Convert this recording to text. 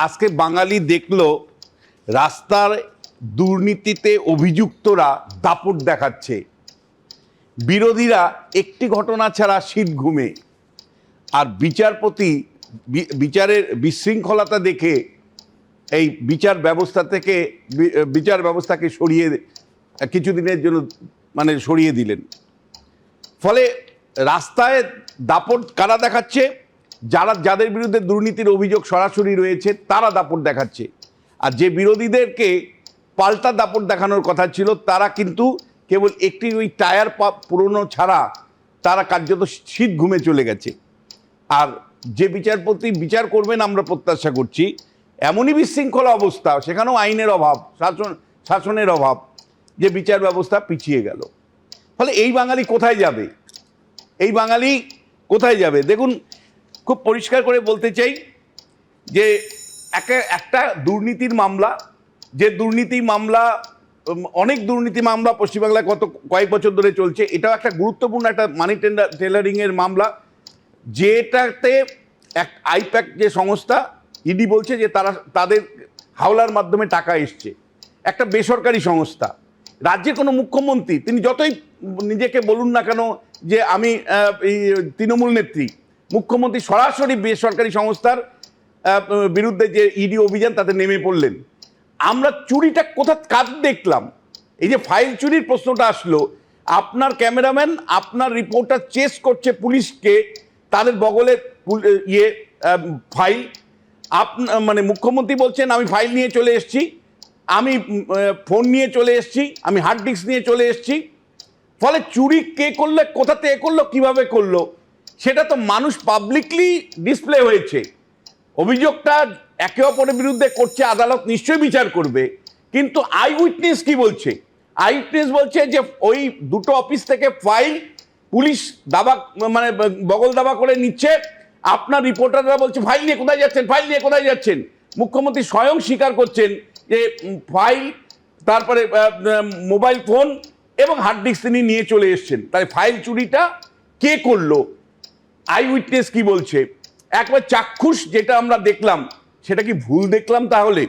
আজকে বাঙালি দেখলো রাস্তার দুর্নীতিতে অভিযুক্তরা দাপট দেখাচ্ছে, বিরোধীরা একটি ঘটনা ছাড়া শীত ঘুমে, আর বিচারপতি বিচারের বিশৃঙ্খলতা দেখে এই বিচার ব্যবস্থাকে সরিয়ে কিছুদিনের জন্য সরিয়ে দিলেন। ফলে রাস্তায় দাপট কারা দেখাচ্ছে? যাদের বিরুদ্ধে দুর্নীতির অভিযোগ সরাসরি রয়েছে তারা দাপট দেখাচ্ছে, আর যে বিরোধীদেরকে পাল্টা দাপট দেখানোর কথা ছিল তারা কিন্তু কেবল একটি ওই টায়ার পুরনো ছাড়া তারা কার্যত শীত ঘুমে চলে গেছে। আর যে বিচারপতি বিচার করবেন আমরা প্রত্যাশা করছি, এমনই বিশৃঙ্খলা অবস্থা, সেখানেও আইনের অভাব, শাসনের অভাব, যে বিচার ব্যবস্থা পিছিয়ে গেল। ফলে এই বাঙালি কোথায় যাবে? এই বাঙালি কোথায় যাবে? দেখুন, খুব পরিষ্কার করে বলতে চাই যে একটা দুর্নীতির মামলা, যে দুর্নীতি মামলা, অনেক দুর্নীতি মামলা পশ্চিমবাংলায় কয়েক বছর ধরে চলছে, এটাও একটা গুরুত্বপূর্ণ একটা মানি টেন্ডারিংয়ের মামলা, যেটাতে আইপ্যাক যে সংস্থা, ইডি বলছে যে তাদের হাওলার মাধ্যমে টাকা এসছে, একটা বেসরকারি সংস্থা। রাজ্যের কোনো মুখ্যমন্ত্রী তিনি যতই নিজেকে বলুন না কেন যে আমি তৃণমূল নেত্রী, মুখ্যমন্ত্রী সরাসরি বেসরকারি সংস্থার বিরুদ্ধে যে ইডি অভিযান তাতে নেমে পড়লেন। আমরা চুরিটা কাজ দেখলাম? এই যে ফাইল চুরির প্রশ্নটা আসলো, আপনার ক্যামেরাম্যান, আপনার রিপোর্টার চেস করছে পুলিশকে তাদের বগলে ফাইল, মুখ্যমন্ত্রী বলছেন আমি ফাইল নিয়ে চলে এসেছি, আমি ফোন নিয়ে চলে এসেছি, আমি হার্ড ডিস্ক নিয়ে চলে এসেছি। ফলে চুরি কে করলে, কোথা থেকে করলো, কিভাবে করলো, সেটা তো মানুষ পাবলিকলি ডিসপ্লে হয়েছে। অভিযোগটা একে অপরের বিরুদ্ধে করছে, আদালত নিশ্চয়ই বিচার করবে, কিন্তু আই উইটনেস কি বলছে? আই উইটনেস বলছে যে ওই দুটো অফিস থেকে ফাইল পুলিশ বগল দাবা করে নিচ্ছে, আপনার রিপোর্টাররা বলছে ফাইল নিয়ে কোথায় যাচ্ছেন, ফাইল নিয়ে কোথায় যাচ্ছেন। মুখ্যমন্ত্রী স্বয়ং স্বীকার করছেন যে ফাইল, তারপরে মোবাইল ফোন এবং হার্ড ডিস্ক তিনি নিয়ে চলে এসছেন। তাই ফাইল চুরিটা কে করলো? আই উইটনেস কি বলছে? একবার চাক্ষুষ যেটা আমরা দেখলাম, সেটা কি ভুল দেখলাম তাহলে?